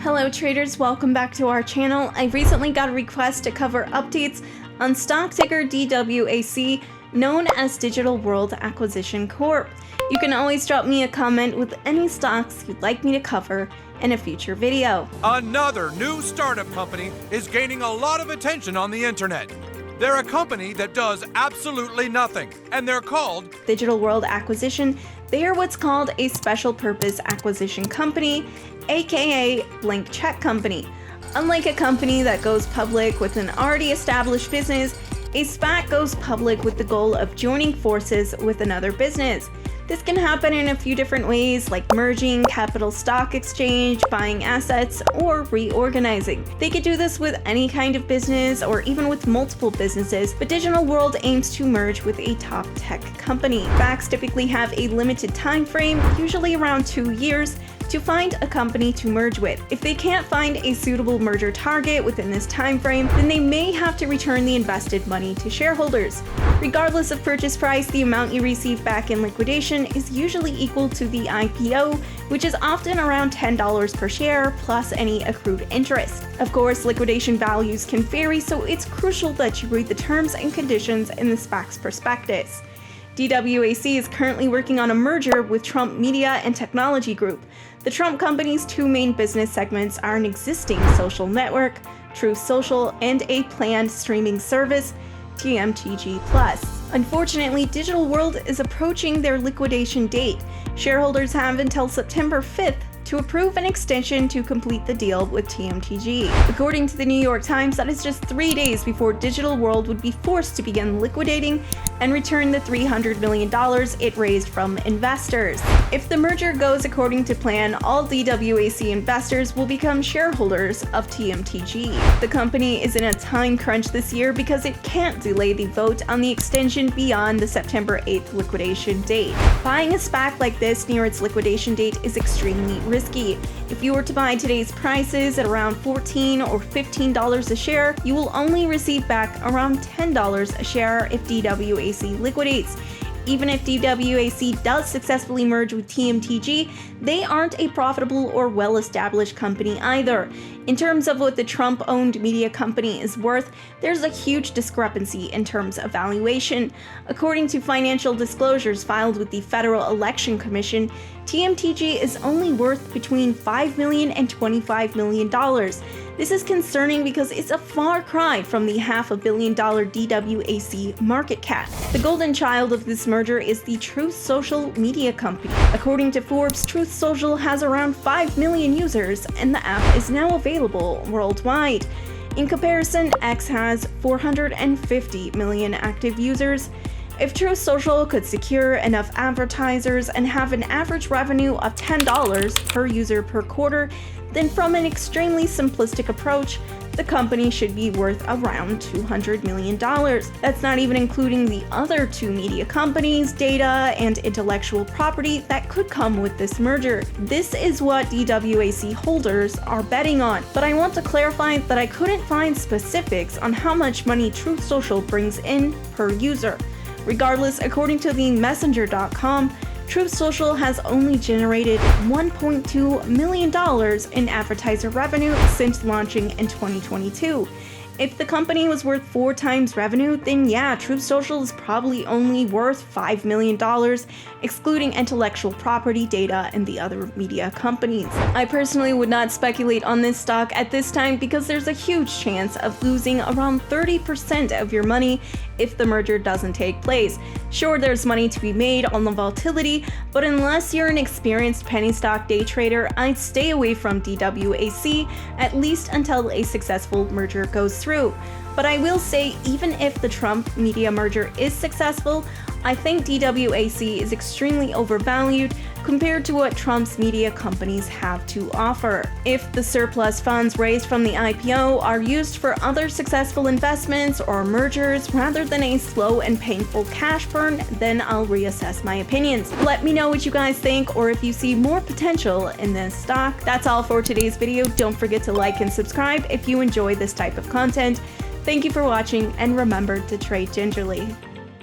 Hello traders, welcome back to our channel. I recently got a request to cover updates on stock ticker DWAC, known as Digital World Acquisition Corp. You can always drop me a comment with any stocks you'd like me to cover in a future video. Another new startup company is gaining a lot of attention on the internet. They're a company that does absolutely nothing, and they're called Digital World Acquisition. They are what's called a special purpose acquisition company, aka blank check company. Unlike a company that goes public with an already established business, a SPAC goes public with the goal of joining forces with another business. This can happen in a few different ways, like merging, capital stock exchange, buying assets, or reorganizing. They could do this with any kind of business or even with multiple businesses, but Digital World aims to merge with a top tech company. SPACs typically have a limited time frame, usually around 2 years, to find a company to merge with. If they can't find a suitable merger target within this time frame, then they may have to return the invested money to shareholders. Regardless of purchase price, the amount you receive back in liquidation is usually equal to the IPO, which is often around $10 per share plus any accrued interest. Of course, liquidation values can vary, so it's crucial that you read the terms and conditions in the SPAC's prospectus. DWAC is currently working on a merger with Trump Media and Technology Group. The Trump company's two main business segments are an existing social network, Truth Social, and a planned streaming service, TMTG+. Unfortunately, Digital World is approaching their liquidation date. Shareholders have until September 5th to approve an extension to complete the deal with TMTG. According to the New York Times, that is just 3 days before Digital World would be forced to begin liquidating and return the $300 million it raised from investors. If the merger goes according to plan, all DWAC investors will become shareholders of TMTG. The company is in a time crunch this year because it can't delay the vote on the extension beyond the September 8th liquidation date. Buying a SPAC like this near its liquidation date is extremely risky. If you were to buy today's prices at around $14 or $15 a share, you will only receive back around $10 a share if DWAC liquidates. Even if DWAC does successfully merge with TMTG, they aren't a profitable or well-established company either. In terms of what the Trump-owned media company is worth, there's a huge discrepancy in terms of valuation. According to financial disclosures filed with the Federal Election Commission, TMTG is only worth between $5 million and $25 million. This is concerning because it's a far cry from the $500 million DWAC market cap. The golden child of this merger is the Truth Social media company. According to Forbes, Truth Social has around 5 million users, and the app is now available worldwide. In comparison, X has 450 million active users. If Truth Social could secure enough advertisers and have an average revenue of $10 per user per quarter, then from an extremely simplistic approach, the company should be worth around $200 million. That's not even including the other two media companies, data, and intellectual property that could come with this merger. This is what DWAC holders are betting on, but I want to clarify that I couldn't find specifics on how much money Truth Social brings in per user. Regardless, according to the Messenger.com, Truth Social has only generated $1.2 million in advertiser revenue since launching in 2022. If the company was worth 4 times revenue, then yeah, Truth Social is probably only worth $5 million, excluding intellectual property, data, and the other media companies. I personally would not speculate on this stock at this time because there's a huge chance of losing around 30% of your money if the merger doesn't take place. Sure, there's money to be made on the volatility, but unless you're an experienced penny stock day trader, I'd stay away from DWAC, at least until a successful merger goes through. But I will say, even if the Trump media merger is successful, I think DWAC is extremely overvalued compared to what Trump's media companies have to offer. If the surplus funds raised from the IPO are used for other successful investments or mergers rather than a slow and painful cash burn, then I'll reassess my opinions. Let me know what you guys think or if you see more potential in this stock. That's all for today's video. Don't forget to like and subscribe if you enjoy this type of content. Thank you for watching, and remember to trade gingerly.